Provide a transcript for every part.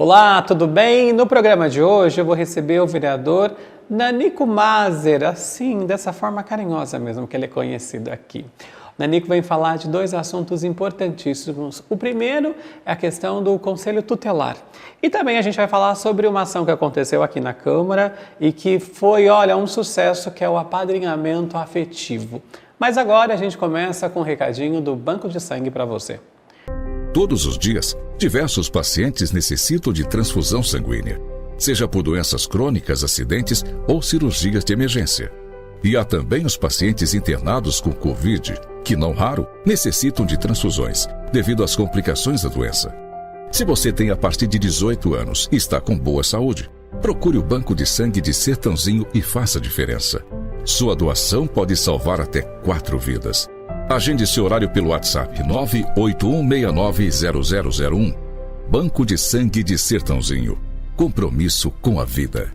Olá, tudo bem? No programa de hoje eu vou receber o vereador Nanico Maser, assim, dessa forma carinhosa mesmo que ele é conhecido aqui. O Nanico vem falar de dois assuntos importantíssimos. O primeiro é a questão do Conselho Tutelar. E também a gente vai falar sobre uma ação que aconteceu aqui na Câmara e que foi, um sucesso, que é o apadrinhamento afetivo. Mas agora a gente começa com um recadinho do Banco de Sangue para você. Todos os dias, diversos pacientes necessitam de transfusão sanguínea, seja por doenças crônicas, acidentes ou cirurgias de emergência. E há também os pacientes internados com Covid, que não raro necessitam de transfusões, devido às complicações da doença. Se você tem a partir de 18 anos e está com boa saúde, procure o Banco de Sangue de Sertãozinho e faça a diferença. Sua doação pode salvar até 4 vidas. Agende seu horário pelo WhatsApp 981690001. Banco de Sangue de Sertãozinho. Compromisso com a vida.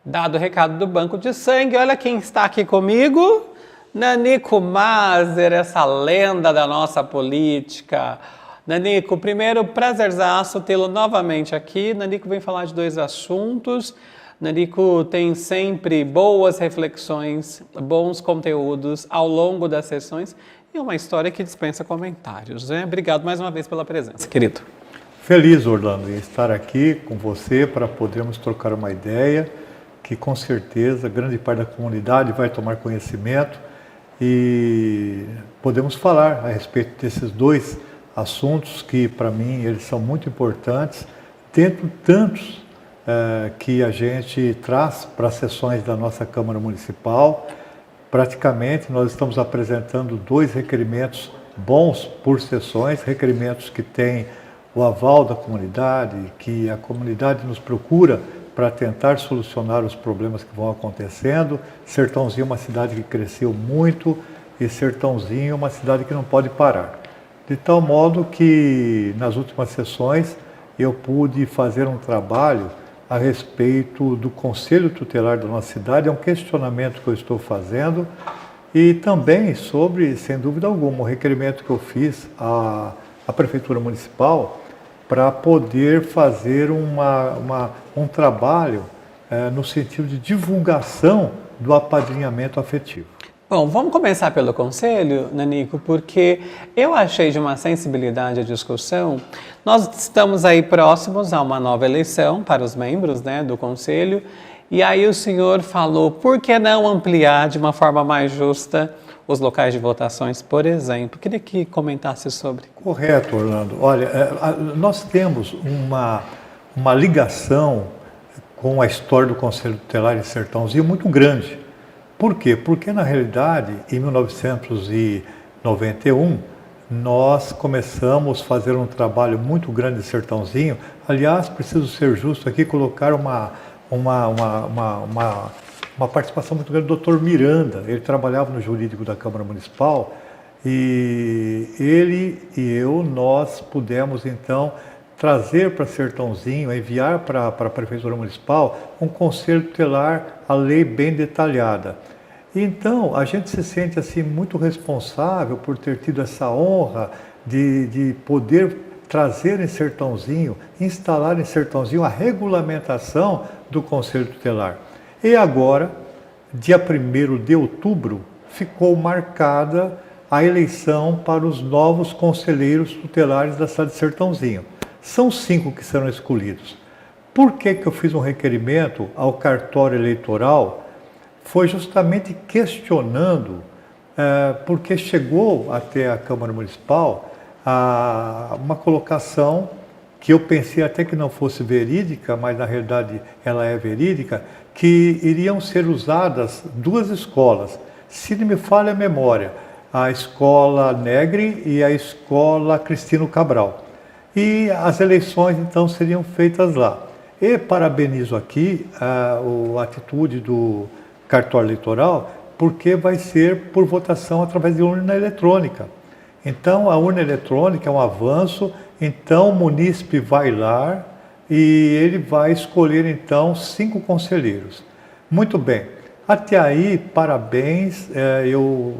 Dado o recado do Banco de Sangue, olha quem está aqui comigo. Nanico Maser, essa lenda da nossa política. Nanico, primeiro, prazerzaço tê-lo novamente aqui. Nanico vem falar de dois assuntos. Nanico tem sempre boas reflexões, bons conteúdos ao longo das sessões e uma história que dispensa comentários, né? Obrigado mais uma vez pela presença, querido. Feliz, Orlando, em estar aqui com você para podermos trocar uma ideia que com certeza grande parte da comunidade vai tomar conhecimento e podemos falar a respeito desses dois assuntos que para mim eles são muito importantes, dentro de tantos que a gente traz para as sessões da nossa Câmara Municipal. Praticamente nós estamos apresentando 2 requerimentos bons por sessões, requerimentos que têm o aval da comunidade, que a comunidade nos procura para tentar solucionar os problemas que vão acontecendo. Sertãozinho é uma cidade que cresceu muito e Sertãozinho é uma cidade que não pode parar. De tal modo que nas últimas sessões eu pude fazer um trabalho a respeito do Conselho Tutelar da nossa cidade, é um questionamento que eu estou fazendo, e também sobre, sem dúvida alguma, o requerimento que eu fiz à Prefeitura Municipal para poder fazer um trabalho no sentido de divulgação do apadrinhamento afetivo. Bom, vamos começar pelo Conselho, Nanico, porque eu achei de uma sensibilidade a discussão. Nós estamos aí próximos a uma nova eleição para os membros, né, do Conselho, e aí o senhor falou, por que não ampliar de uma forma mais justa os locais de votações, por exemplo? Queria que comentasse sobre. Correto, Orlando. Olha, nós temos uma ligação com a história do Conselho Tutelar em Sertãozinho muito grande. Por quê? Porque, na realidade, em 1991, nós começamos a fazer um trabalho muito grande em Sertãozinho. Aliás, preciso ser justo aqui, colocar uma participação muito grande do Dr. Miranda. Ele trabalhava no jurídico da Câmara Municipal e ele e eu, nós pudemos, então, trazer para Sertãozinho, enviar para a Prefeitura Municipal um conselho tutelar, a lei bem detalhada. Então, a gente se sente assim muito responsável por ter tido essa honra de poder trazer em Sertãozinho, instalar em Sertãozinho a regulamentação do Conselho Tutelar. E agora, dia 1º de outubro, ficou marcada a eleição para os novos conselheiros tutelares da cidade de Sertãozinho. São 5 que serão escolhidos. Por que eu fiz um requerimento ao cartório eleitoral? Foi justamente questionando, porque chegou até a Câmara Municipal uma colocação que eu pensei até que não fosse verídica, mas na realidade ela é verídica, que iriam ser usadas 2 escolas, se não me falha a memória, a Escola Negre e a Escola Cristino Cabral. E as eleições então seriam feitas lá. E parabenizo aqui a atitude do cartório eleitoral, porque vai ser por votação através de urna eletrônica. Então, a urna eletrônica é um avanço, então o munícipe vai lá e ele vai escolher, então, 5 conselheiros. Muito bem. Até aí, parabéns, eu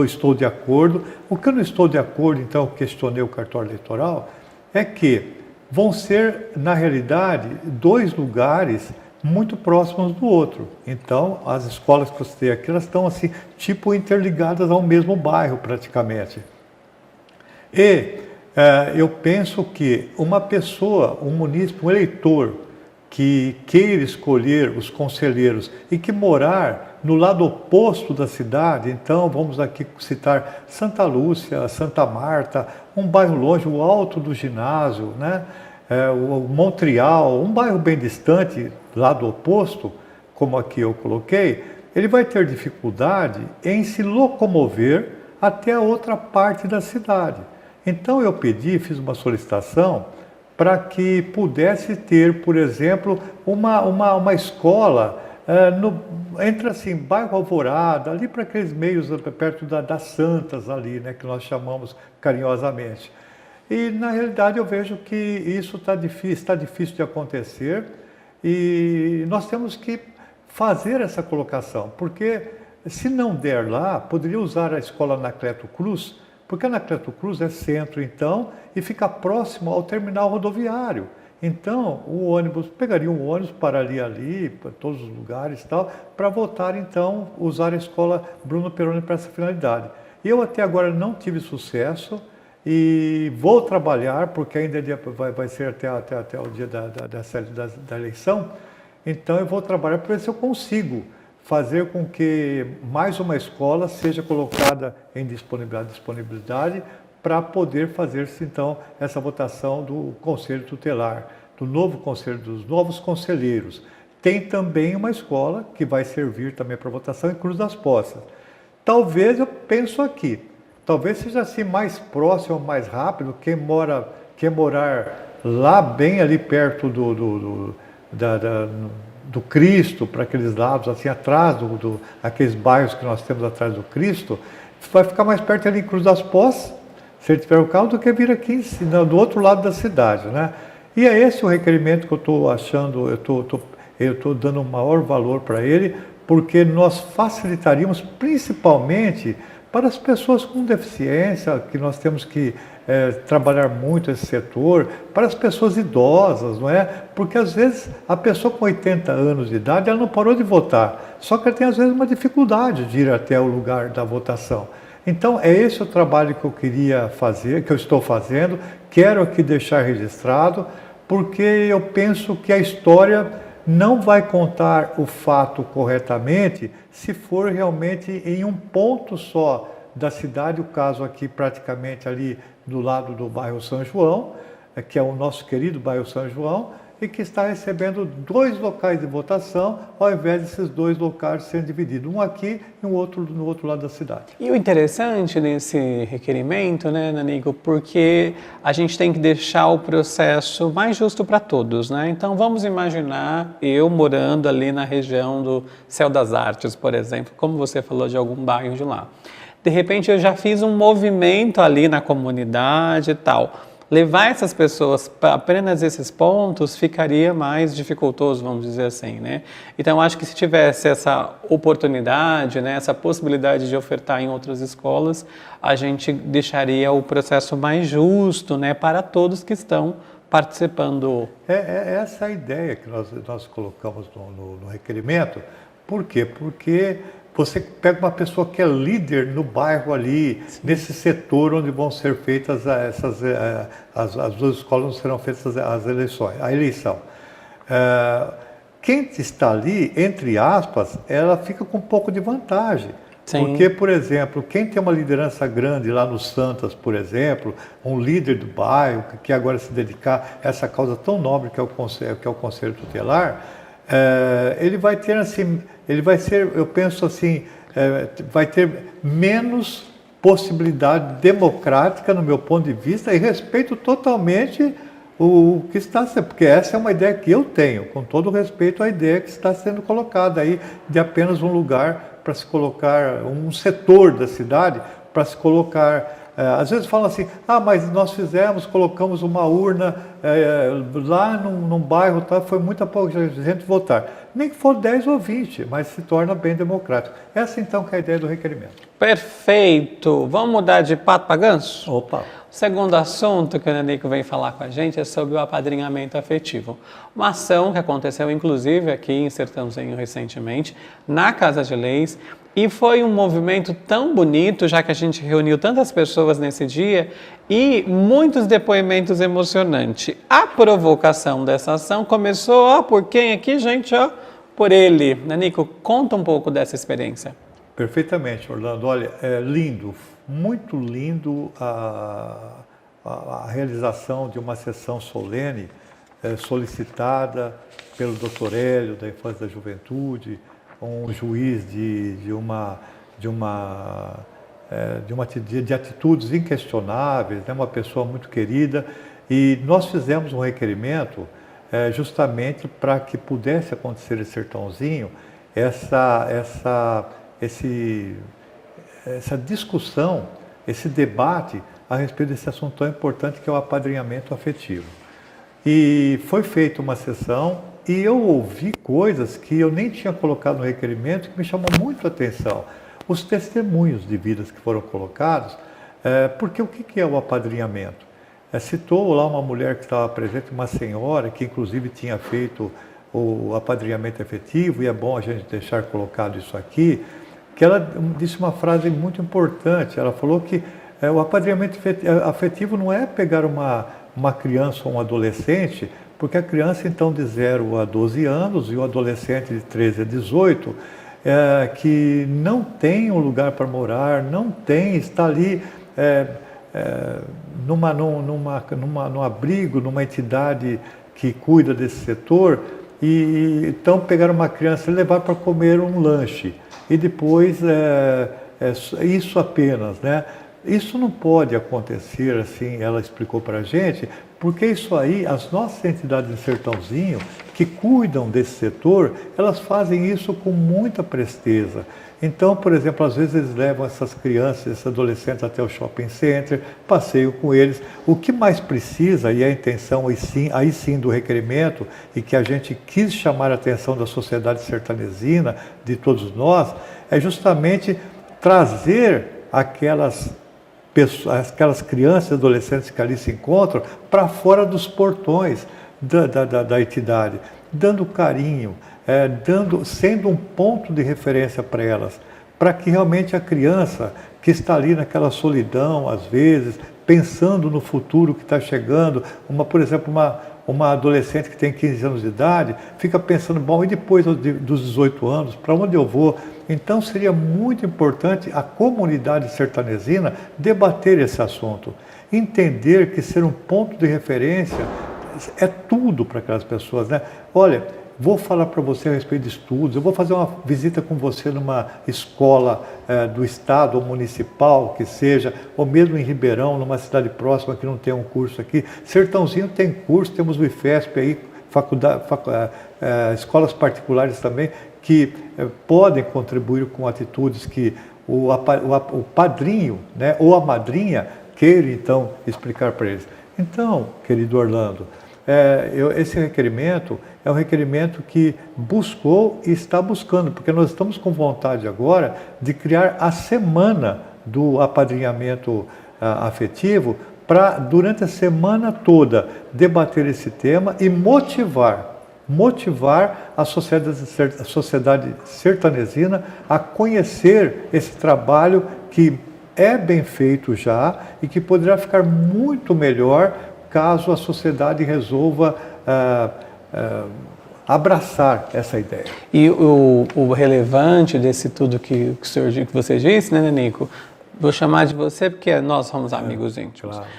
estou de acordo. O que eu não estou de acordo, então, eu questionei o cartório eleitoral, é que vão ser, na realidade, 2 lugares muito próximos do outro. Então, as escolas que eu citei aqui, elas estão assim, tipo interligadas ao mesmo bairro, praticamente. E eu penso que uma pessoa, um munícipe, um eleitor, que queira escolher os conselheiros e que morar no lado oposto da cidade, então vamos aqui citar Santa Lúcia, Santa Marta, um bairro longe, o Alto do Ginásio, né? O Montreal, um bairro bem distante, lado oposto, como aqui eu coloquei, ele vai ter dificuldade em se locomover até a outra parte da cidade. Então eu fiz uma solicitação para que pudesse ter, por exemplo, uma escola entre assim, bairro Alvorada, ali para aqueles meios perto das Santas ali, né, que nós chamamos carinhosamente. E na realidade eu vejo que isso está difícil de acontecer e nós temos que fazer essa colocação, porque se não der lá, poderia usar a escola Anacleto Cruz, porque a Anacleto Cruz é centro, então, e fica próximo ao terminal rodoviário. Então, o ônibus, pegaria um ônibus, pararia ali, para todos os lugares e tal, para voltar, então, usar a escola Bruno Peroni para essa finalidade. Eu até agora não tive sucesso e vou trabalhar, porque ainda vai ser até o dia da eleição, então eu vou trabalhar para ver se eu consigo fazer com que mais uma escola seja colocada em disponibilidade para poder fazer-se, então, essa votação do Conselho Tutelar, dos novos conselheiros. Tem também uma escola que vai servir também para votação em Cruz das Poças. Talvez, eu penso aqui, talvez seja assim mais próximo, mais rápido, quem morar lá bem ali perto do Cristo, para aqueles lados, assim, atrás aqueles bairros que nós temos atrás do Cristo, vai ficar mais perto ali em Cruz das Poças, se ele tiver o carro, do que vir aqui do outro lado da cidade, né? E é esse o requerimento que eu estou achando, eu estou dando um maior valor para ele, porque nós facilitaríamos principalmente para as pessoas com deficiência, que nós temos que trabalhar muito esse setor, para as pessoas idosas, não é? Porque às vezes a pessoa com 80 anos de idade, ela não parou de votar, só que ela tem às vezes uma dificuldade de ir até o lugar da votação. Então é esse o trabalho que eu queria fazer, que eu estou fazendo, quero aqui deixar registrado, porque eu penso que a história não vai contar o fato corretamente se for realmente em um ponto só da cidade, o caso aqui praticamente ali do lado do bairro São João, que é o nosso querido bairro São João, e que está recebendo 2 locais de votação, ao invés desses 2 locais serem divididos, um aqui e um outro no outro lado da cidade. E o interessante nesse requerimento, né, Nanico, porque a gente tem que deixar o processo mais justo para todos, né? Então vamos imaginar eu morando ali na região do Céu das Artes, por exemplo, como você falou de algum bairro de lá. De repente eu já fiz um movimento ali na comunidade e tal. Levar essas pessoas para apenas esses pontos ficaria mais dificultoso, vamos dizer assim, né? Então, acho que se tivesse essa oportunidade, né, essa possibilidade de ofertar em outras escolas, a gente deixaria o processo mais justo, né, para todos que estão participando. É essa a ideia que nós colocamos no requerimento. Por quê? Porque você pega uma pessoa que é líder no bairro ali, sim, nesse setor onde vão ser feitas as 2 escolas onde serão feitas a eleição. Quem está ali, entre aspas, ela fica com um pouco de vantagem. Sim. Porque, por exemplo, quem tem uma liderança grande lá no Santas, por exemplo, um líder do bairro, que quer agora se dedicar a essa causa tão nobre que é o Conselho Tutelar, ele vai ter assim, eu penso assim, vai ter menos possibilidade democrática no meu ponto de vista e respeito totalmente o que está sendo, porque essa é uma ideia que eu tenho, com todo respeito à ideia que está sendo colocada aí de apenas um lugar para se colocar, um setor da cidade para se colocar. Às vezes falam assim, mas nós colocamos uma urna lá num bairro, tá, foi muita pouca gente votar. Nem que for 10 ou 20, mas se torna bem democrático. Essa então que é a ideia do requerimento. Perfeito. Vamos mudar de pato para ganso? Opa. segundo assunto que o Nanico vem falar com a gente é sobre o apadrinhamento afetivo. Uma ação que aconteceu, inclusive, aqui em Sertãozinho recentemente, na Casa de Leis, e foi um movimento tão bonito, já que a gente reuniu tantas pessoas nesse dia e muitos depoimentos emocionantes. A provocação dessa ação começou, ó, por quem aqui, gente? Ó, por ele. Nanico, conta um pouco dessa experiência. Perfeitamente, Orlando. Olha, é lindo, muito lindo a realização de uma sessão solene solicitada pelo Dr. Hélio, da Infância e da Juventude, um juiz de atitudes inquestionáveis, né? Uma pessoa muito querida, e nós fizemos um requerimento justamente para que pudesse acontecer em Sertãozinho essa discussão, esse debate a respeito desse assunto tão importante que é o apadrinhamento afetivo. E foi feita uma sessão e eu ouvi coisas que eu nem tinha colocado no requerimento que me chamou muito a atenção. Os testemunhos de vidas que foram colocados, porque o que é o apadrinhamento? Citou lá uma mulher que estava presente, uma senhora que inclusive tinha feito o apadrinhamento efetivo, e é bom a gente deixar colocado isso aqui, que ela disse uma frase muito importante. Ela falou que o apadrinhamento afetivo não é pegar uma criança ou um adolescente, porque a criança então de 0 a 12 anos e o adolescente de 13 a 18, que não tem um lugar para morar, está ali num abrigo, numa entidade que cuida desse setor, e então pegar uma criança e levar para comer um lanche, e depois isso apenas, né? Isso não pode acontecer assim, ela explicou para a gente, porque isso aí, as nossas entidades de Sertãozinho, que cuidam desse setor, elas fazem isso com muita presteza. Então, por exemplo, às vezes eles levam essas crianças, esses adolescentes até o shopping center, passeiam com eles. O que mais precisa, e a intenção aí sim do requerimento, e que a gente quis chamar a atenção da sociedade sertanesina, de todos nós, é justamente trazer aquelas crianças e adolescentes que ali se encontram para fora dos portões da entidade, dando carinho, sendo um ponto de referência para elas, para que realmente a criança que está ali naquela solidão, às vezes, pensando no futuro que está chegando, por exemplo, uma adolescente que tem 15 anos de idade, fica pensando, bom, e depois dos 18 anos, para onde eu vou? Então seria muito importante a comunidade sertanesina debater esse assunto, entender que ser um ponto de referência é tudo para aquelas pessoas, né? Olha, vou falar para você a respeito de estudos, eu vou fazer uma visita com você numa escola do estado ou municipal, que seja, ou mesmo em Ribeirão, numa cidade próxima que não tem um curso aqui. Sertãozinho tem curso, temos o IFESP aí, escolas particulares também, que podem contribuir com atitudes que o padrinho, né, ou a madrinha queira então explicar para eles. Então, querido Orlando, esse requerimento é um requerimento que buscou e está buscando, porque nós estamos com vontade agora de criar a semana do apadrinhamento afetivo, para durante a semana toda debater esse tema e motivar a sociedade sertanesina a conhecer esse trabalho que é bem feito já e que poderá ficar muito melhor caso a sociedade resolva abraçar essa ideia. E o relevante desse tudo que você disse, né, Nanico? Vou chamar de você porque nós somos amigos íntimos. Claro.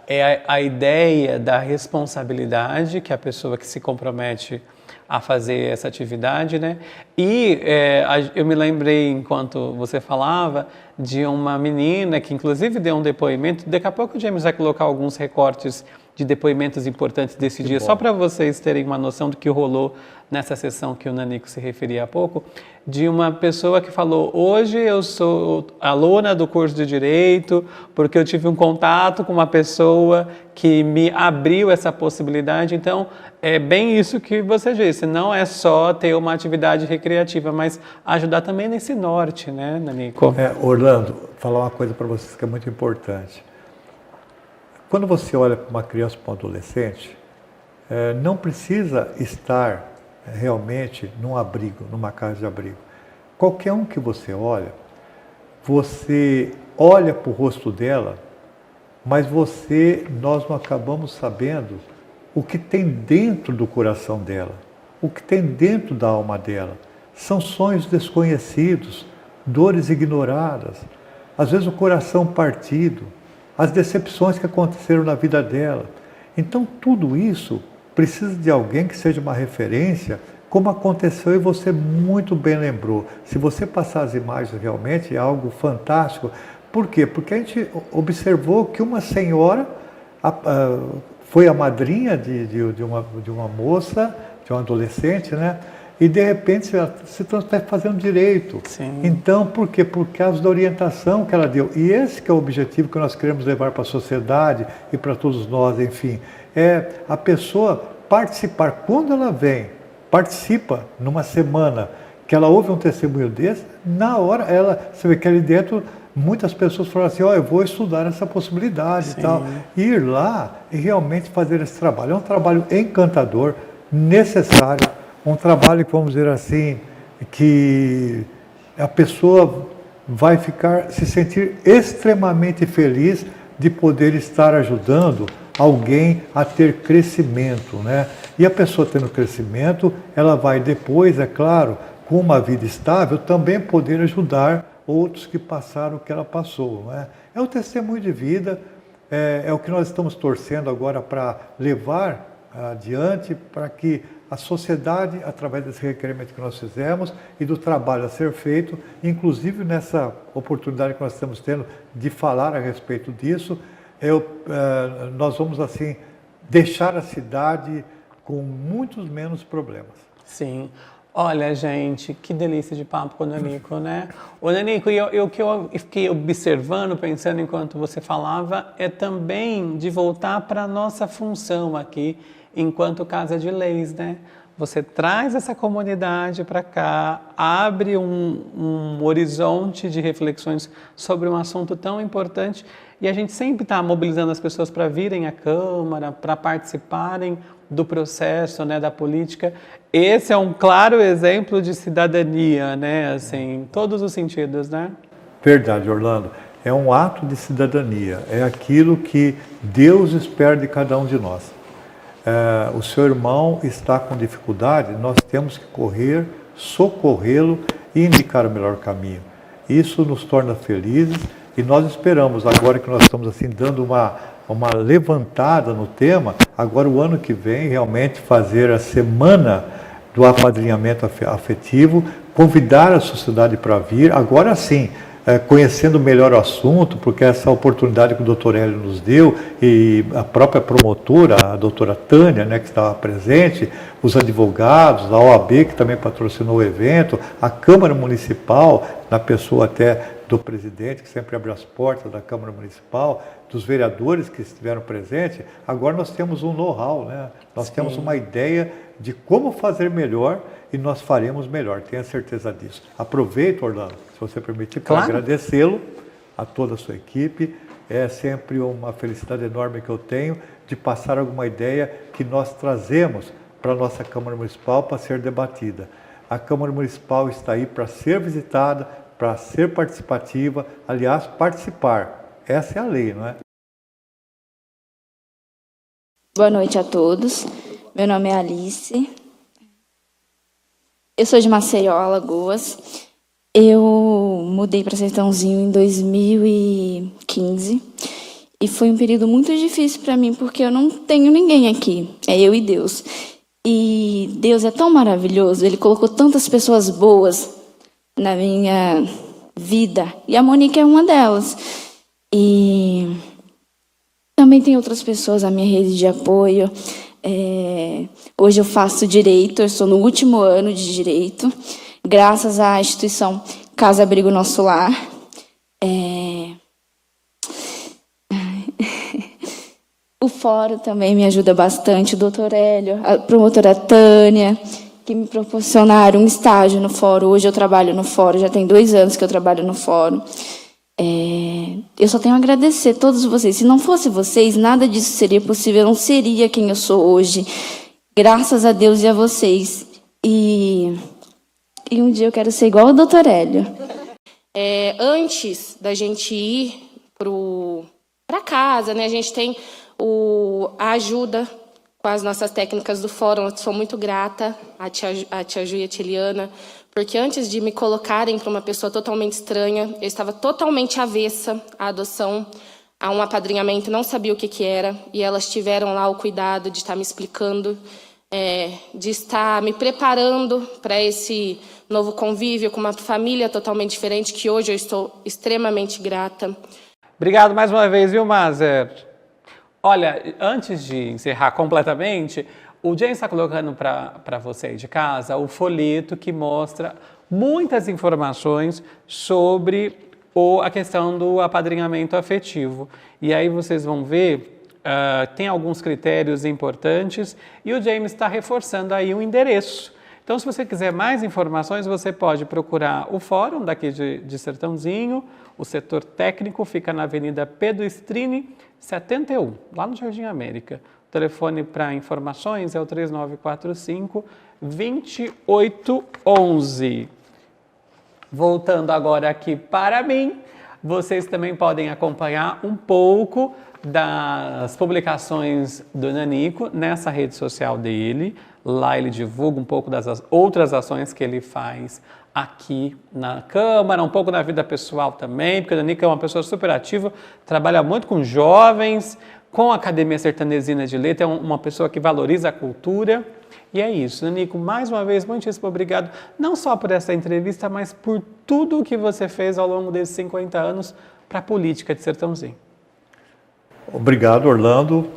É a ideia da responsabilidade que a pessoa que se compromete a fazer essa atividade, né? E eu me lembrei, enquanto você falava, de uma menina que inclusive deu um depoimento. Daqui a pouco o James vai colocar alguns recortes de depoimentos importantes desse dia, só para vocês terem uma noção do que rolou nessa sessão que o Nanico se referia há pouco, de uma pessoa que falou: hoje eu sou aluna do curso de Direito porque eu tive um contato com uma pessoa que me abriu essa possibilidade. Então, é bem isso que você disse, não é só ter uma atividade recreativa, mas ajudar também nesse norte, né, Nanico? Orlando, falar uma coisa para vocês que é muito importante. quando você olha para uma criança, para um adolescente, não precisa estar realmente num abrigo, numa casa de abrigo. Qualquer um que você olha para o rosto dela, mas nós não acabamos sabendo o que tem dentro do coração dela, o que tem dentro da alma dela. São sonhos desconhecidos, dores ignoradas, às vezes o coração partido, as decepções que aconteceram na vida dela. Então tudo isso precisa de alguém que seja uma referência, como aconteceu e você muito bem lembrou. Se você passar as imagens, realmente é algo fantástico. Por quê? Porque a gente observou que uma senhora foi a madrinha de uma moça, de um adolescente, né? E de repente ela se está fazendo direito. Sim. Então, por quê? Por causa da orientação que ela deu. E esse que é o objetivo que nós queremos levar para a sociedade e para todos nós, enfim. É a pessoa participar. Quando ela participa numa semana, que ela ouve um testemunho desse, na hora você vê que ali dentro muitas pessoas falam assim, eu vou estudar essa possibilidade. Sim. E tal. E ir lá e realmente fazer esse trabalho. É um trabalho encantador, necessário, um trabalho que, vamos dizer assim, que a pessoa vai se sentir extremamente feliz de poder estar ajudando alguém a ter crescimento, né? E a pessoa tendo crescimento, ela vai depois, é claro, com uma vida estável, também poder ajudar outros que passaram o que ela passou, né? É o testemunho de vida, é o que nós estamos torcendo agora para levar adiante, para que a sociedade, através desse requerimento que nós fizemos e do trabalho a ser feito, inclusive nessa oportunidade que nós estamos tendo de falar a respeito disso, nós vamos assim deixar a cidade com muitos menos problemas. Sim. Olha, gente, que delícia de papo com o Nanico, né? O Nanico, o que eu fiquei observando, pensando enquanto você falava, é também de voltar para a nossa função aqui, enquanto Casa de Leis, né? Você traz essa comunidade para cá, abre um horizonte de reflexões sobre um assunto tão importante e a gente sempre está mobilizando as pessoas para virem à Câmara, para participarem do processo, né, da política. Esse é um claro exemplo de cidadania, né, assim, em todos os sentidos, né? Verdade, Orlando. É um ato de cidadania, é aquilo que Deus espera de cada um de nós. O seu irmão está com dificuldade, nós temos que correr, socorrê-lo e indicar o melhor caminho. Isso nos torna felizes e nós esperamos, agora que nós estamos assim dando uma levantada no tema, agora o ano que vem realmente fazer a semana do apadrinhamento afetivo, convidar a sociedade para vir, agora sim, conhecendo melhor o assunto, porque essa oportunidade que o doutor Hélio nos deu e a própria promotora, a doutora Tânia, né, que estava presente, os advogados, a OAB, que também patrocinou o evento, a Câmara Municipal, na pessoa até do presidente, que sempre abre as portas da Câmara Municipal, dos vereadores que estiveram presentes, agora nós temos um know-how, né? Nós Sim. temos uma ideia de como fazer melhor e nós faremos melhor, tenha certeza disso. Aproveito, Orlando, se você permitir, para Claro. agradecê-lo, a toda a sua equipe. É sempre uma felicidade enorme que eu tenho de passar alguma ideia que nós trazemos para a nossa Câmara Municipal para ser debatida. A Câmara Municipal está aí para ser visitada, para ser participativa, aliás, participar. Essa é a lei, não é? Boa noite a todos. Meu nome é Alice. Eu sou de Maceió, Alagoas. Eu mudei para Sertãozinho em 2015 e foi um período muito difícil para mim porque eu não tenho ninguém aqui. É eu e Deus. E Deus é tão maravilhoso. Ele colocou tantas pessoas boas na minha vida e a Monique é uma delas. E também tem outras pessoas na minha rede de apoio. Hoje eu faço direito, eu estou no último ano de direito, graças à instituição Casa Abrigo Nosso Lar. O fórum também me ajuda bastante, o doutor Hélio, a promotora Tânia, que me proporcionaram um estágio no fórum. Hoje eu trabalho no fórum, já tem 2 anos que eu trabalho no fórum. eu só tenho a agradecer a todos vocês. Se não fosse vocês, nada disso seria possível. Eu não seria quem eu sou hoje. Graças a Deus e a vocês. E um dia eu quero ser igual ao Dr. Hélio. Antes da gente ir para casa, né, a gente tem a ajuda com as nossas técnicas do fórum. Eu sou muito grata à tia Ju e à tia Eliana, porque antes de me colocarem para uma pessoa totalmente estranha, eu estava totalmente avessa à adoção, a um apadrinhamento, não sabia o que era, e elas tiveram lá o cuidado de estar me explicando, de estar me preparando para esse novo convívio com uma família totalmente diferente, que hoje eu estou extremamente grata. Obrigado mais uma vez, viu, Mazer? Olha, antes de encerrar completamente, o James está colocando para você aí de casa o folheto que mostra muitas informações sobre a questão do apadrinhamento afetivo. E aí vocês vão ver, tem alguns critérios importantes e o James está reforçando aí o endereço. Então, se você quiser mais informações, você pode procurar o fórum daqui de Sertãozinho. O setor técnico fica na Avenida Pedro Strini, 71, lá no Jardim América. O telefone para informações é o 3945-2811. Voltando agora aqui para mim, vocês também podem acompanhar um pouco das publicações do Nanico nessa rede social dele. Lá ele divulga um pouco das outras ações que ele faz aqui na Câmara, um pouco na vida pessoal também, porque o Nanico é uma pessoa super ativa, trabalha muito com jovens, com a Academia Sertanezina de Letras, é uma pessoa que valoriza a cultura. E é isso, Nanico, mais uma vez, muitíssimo obrigado, não só por essa entrevista, mas por tudo o que você fez ao longo desses 50 anos para a política de Sertãozinho. Obrigado, Orlando.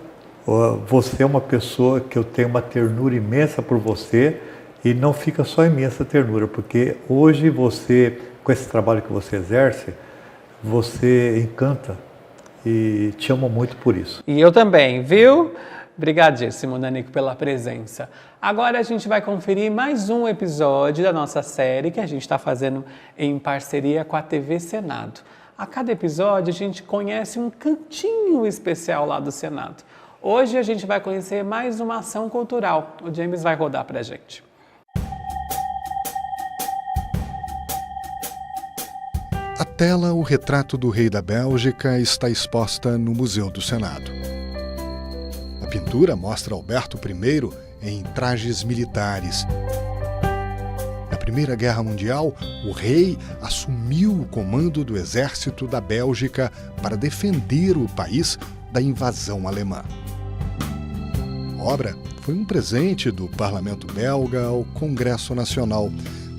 Você é uma pessoa que eu tenho uma ternura imensa por você e não fica só imensa ternura, porque hoje você, com esse trabalho que você exerce, você encanta e te amo muito por isso. E eu também, viu? Obrigadíssimo, Nanico, pela presença. Agora a gente vai conferir mais um episódio da nossa série que a gente está fazendo em parceria com a TV Senado. A cada episódio a gente conhece um cantinho especial lá do Senado. Hoje a gente vai conhecer mais uma ação cultural. O James vai rodar para a gente. A tela O Retrato do Rei da Bélgica está exposta no Museu do Senado. A pintura mostra Alberto I em trajes militares. Na Primeira Guerra Mundial, o rei assumiu o comando do exército da Bélgica para defender o país da invasão alemã. A obra foi um presente do parlamento belga ao Congresso Nacional,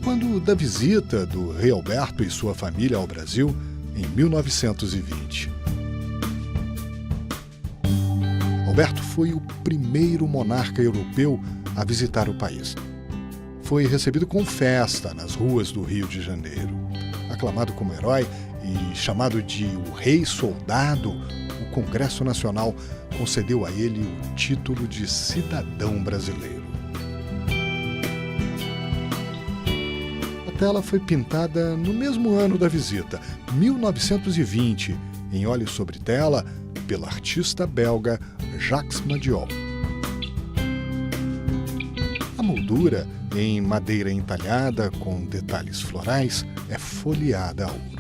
quando da visita do rei Alberto e sua família ao Brasil em 1920. Alberto foi o primeiro monarca europeu a visitar o país. Foi recebido com festa nas ruas do Rio de Janeiro. Aclamado como herói e chamado de o Rei Soldado, o Congresso Nacional concedeu a ele o título de cidadão brasileiro. A tela foi pintada no mesmo ano da visita, 1920, em óleo sobre tela, pela artista belga Jacques Madiol. A moldura, em madeira entalhada com detalhes florais, é folheada a ouro.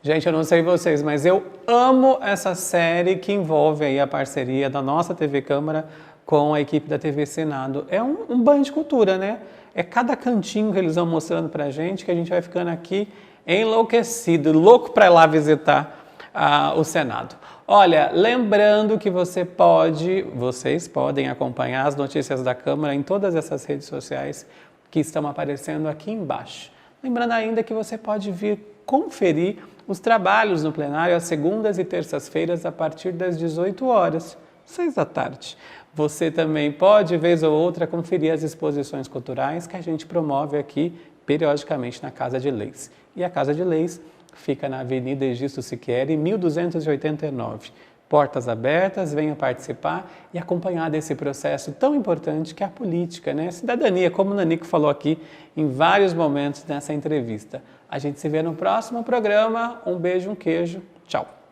Gente, eu não sei vocês, mas eu amo essa série que envolve aí a parceria da nossa TV Câmara com a equipe da TV Senado. É um banho de cultura, né? É cada cantinho que eles vão mostrando pra gente que a gente vai ficando aqui enlouquecido, louco para ir lá visitar o Senado. Olha, lembrando que vocês podem acompanhar as notícias da Câmara em todas essas redes sociais que estão aparecendo aqui embaixo. Lembrando ainda que você pode vir conferir os trabalhos no plenário às segundas e terças-feiras a partir das 18 horas, 6 da tarde. Você também pode, vez ou outra, conferir as exposições culturais que a gente promove aqui periodicamente na Casa de Leis. E a Casa de Leis fica na Avenida Egisto Siqueira, 1289. portas abertas, venha participar e acompanhar desse processo tão importante que é a política, né? Cidadania, como o Nanico falou aqui em vários momentos nessa entrevista. A gente se vê no próximo programa. Um beijo, um queijo. Tchau.